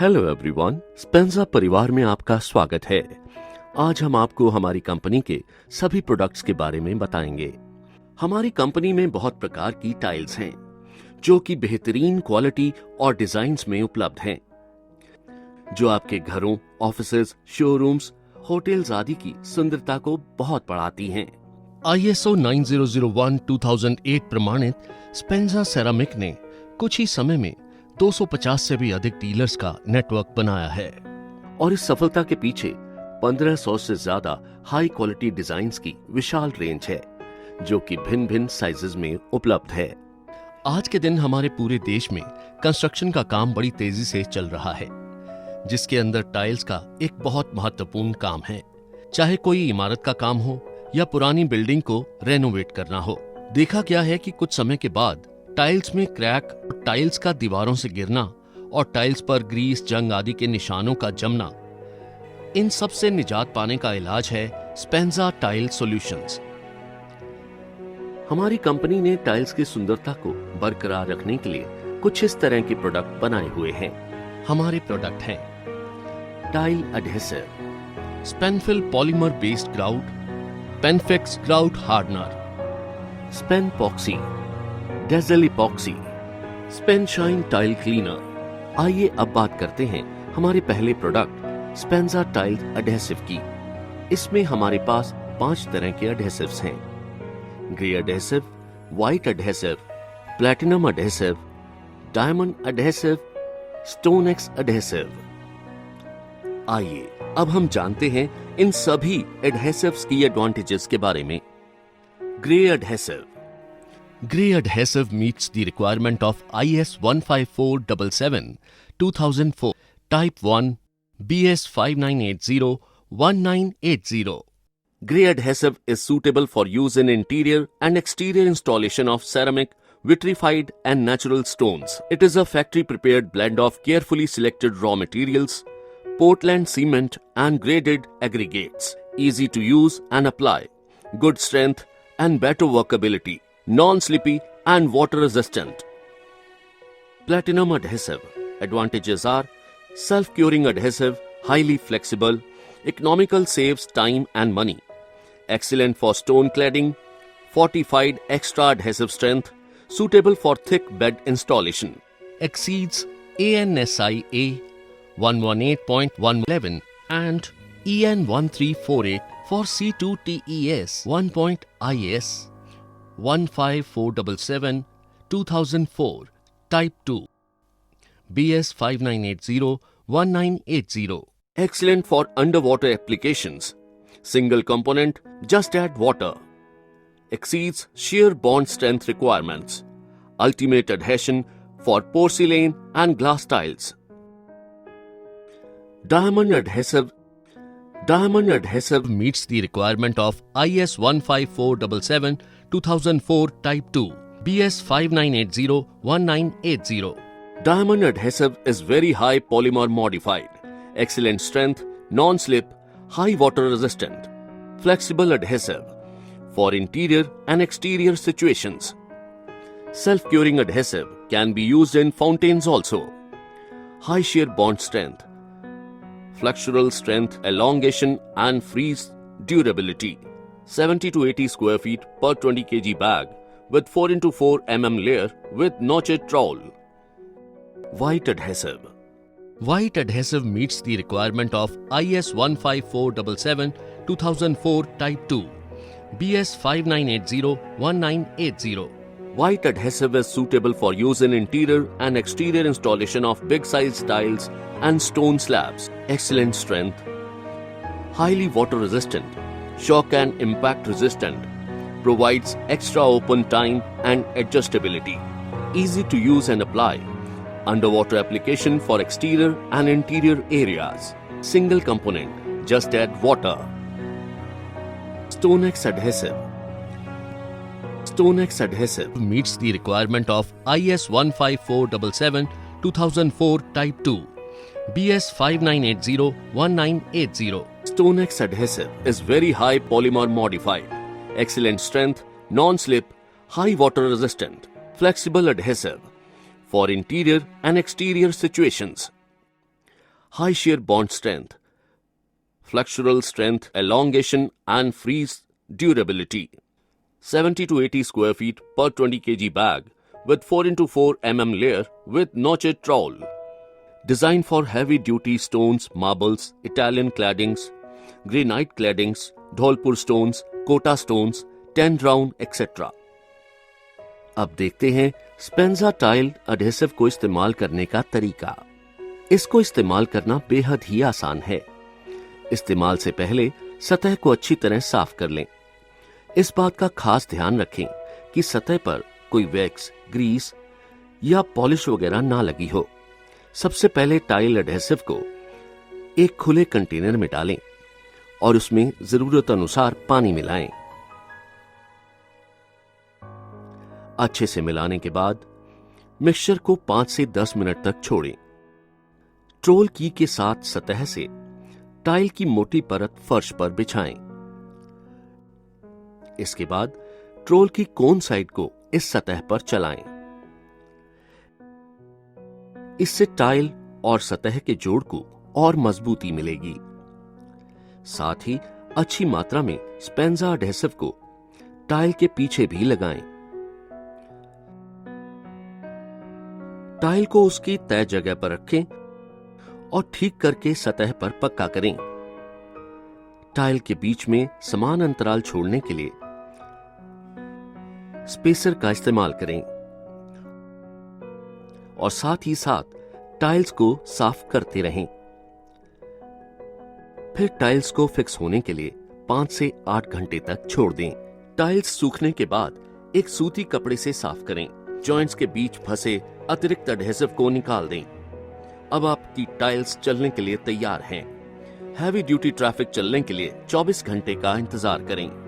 Hello everyone, स्पेंजा परिवार में आपका स्वागत है। आज हम आपको हमारी कंपनी के सभी प्रोडक्ट्स के बारे में बताएंगे। हमारी कंपनी में बहुत प्रकार की टाइल्स हैं, जो कि बेहतरीन क्वालिटी और डिजाइन्स में उपलब्ध हैं, जो आपके घरों, ऑफिसेज, शोरूम्स, होटल्स आदि की सुंदरता को बहुत बढ़ाती हैं। ISO 9001-2008 प्रमाणित स्पेंजा सेरामिक ने कुछ ही समय में 250 से भी अधिक डीलर्स का नेटवर्क बनाया है और इस सफलता के पीछे 1500 से ज्यादा हाई क्वालिटी डिजाइन्स की विशाल रेंज है, जो कि भिन्न भिन्न साइजेस में उपलब्ध है। आज के दिन हमारे पूरे देश में कंस्ट्रक्शन का काम बड़ी तेजी से चल रहा है, जिसके अंदर टाइल्स का एक बहुत महत्वपूर्ण काम है। चाहे कोई इमारत का काम हो या पुरानी बिल्डिंग को रेनोवेट करना हो, देखा गया है कि कुछ समय के बाद टाइल्स में क्रैक, टाइल्स का दीवारों से गिरना और टाइल्स पर ग्रीस, जंग आदि के निशानों का जमना, इन सब से निजात पाने का इलाज है स्पेंजा टाइल सॉल्यूशंस। हमारी कंपनी ने टाइल्स की सुंदरता को बरकरार रखने के लिए कुछ इस तरह के प्रोडक्ट बनाए हुए हैं। हमारे प्रोडक्ट हैं tile adhesive, Spenfill polymer based grout, Penfix grout hardener, Spen Poxy, डेजल epoxy, Spen Shine tile cleaner. आइए अब बात करते हैं हमारे पहले प्रोडक्ट स्पेंजा टाइल एडहेसिव की। इसमें हमारे पास 5 तरह के एडहेसिव्स हैं: grey adhesive, white adhesive, platinum adhesive, diamond adhesive, stone x adhesive. आइए अब हम जानते हैं इन सभी एडहेसिव्स की एडवांटेजेस के बारे में। Grey adhesive. Gray adhesive meets the requirement of IS 15477-2004 Type 1 BS 5980-1980. Gray adhesive is suitable for use in interior and exterior installation of ceramic, vitrified and natural stones. It is a factory-prepared blend of carefully selected raw materials, Portland cement and graded aggregates. Easy to use and apply. Good strength and better workability. Non-slippy and water-resistant. Platinum adhesive. Advantages are self-curing adhesive, highly flexible, economical, saves time and money. Excellent for stone cladding, fortified extra adhesive strength, suitable for thick bed installation. Exceeds ANSI A 118.111 and EN 1348 for C2 TES 1.IS 15477-2004 Type 2 BS 5980-1980. Excellent for underwater applications. Single component, just add water. Exceeds shear bond strength requirements. Ultimate adhesion for porcelain and glass tiles. Diamond adhesive. Diamond adhesive meets the requirement of IS 15477-2004 Type 2 BS 5980-1980. Diamond adhesive is very high polymer modified, excellent strength, non-slip, high water resistant, flexible adhesive for interior and exterior situations. Self-curing adhesive can be used in fountains also. High shear bond strength, flexural strength, elongation and freeze durability. 70 to 80 square feet per 20 kg bag with 4x4 mm layer with notched trowel. White adhesive. White adhesive meets the requirement of IS 15477-2004 Type 2 BS 5980-1980. White adhesive is suitable for use in interior and exterior installation of big size tiles and stone slabs. Excellent strength, highly water resistant, shock and impact resistant, provides extra open time and adjustability. Easy to use and apply. Underwater application for exterior and interior areas. Single component, just add water. StoneX adhesive. StoneX adhesive meets the requirement of IS 15477-2004 Type 2 BS 5980-1980. StoneX adhesive is very high polymer modified, excellent strength, non-slip, high water resistant, flexible adhesive for interior and exterior situations. high shear bond strength, flexural strength, elongation and freeze durability. 70 to 80 square feet per 20 kg bag with 4 into 4 mm layer with notched trowel. Designed for heavy duty stones, marbles, Italian claddings, granite claddings, Dholpur stones, Kota stones, 10 round etc. अब देखते हैं स्पेंजा tile adhesive को इस्तेमाल करने का तरीका। इसको इस्तेमाल करना बेहद ही आसान है। इस्तेमाल से पहले सतह को अच्छी तरह साफ कर लें। इस बात का खास ध्यान रखें कि सतह पर कोई वैक्स, ग्रीस या पॉलिश वगैरह ना लगी हो। सबसे पहले टाइल एडहेसिव को एक खुले कंटेनर में डालें और उसमें जरूरत अनुसार पानी मिलाएं। अच्छे से मिलाने के बाद मिक्सचर को 5 से 10 मिनट तक छोड़ें। ट्रोल की के साथ सतह से टाइल की मोटी परत फर्श पर बिछाएं। इसके बाद ट्रोल की कोन साइड को इस सतह पर चलाएं। इससे टाइल और सतह के जोड़ को और मजबूती मिलेगी। साथ ही अच्छी मात्रा में स्पेंजा एडहेसिव को टाइल के पीछे भी लगाएं। टाइल को उसकी तय जगह पर रखें और ठीक करके सतह पर पक्का करें। टाइल के बीच में समान अंतराल छोड़ने के लिए स्पेसर का इस्तेमाल करें और साथ ही साथ टाइल्स को साफ करते रहें। फिर टाइल्स को फिक्स होने के लिए 5 से 8 घंटे तक छोड़ दें। टाइल्स सूखने के बाद एक सूती कपड़े से साफ करें। जॉइंट्स के बीच फंसे अतिरिक्त एडहेसिव को निकाल दें। अब आपकी टाइल्स चलने के लिए तैयार हैं। हैवी ड्यूटी ट्रैफिक चलने के लिए 24 घंटे का इंतजार करें।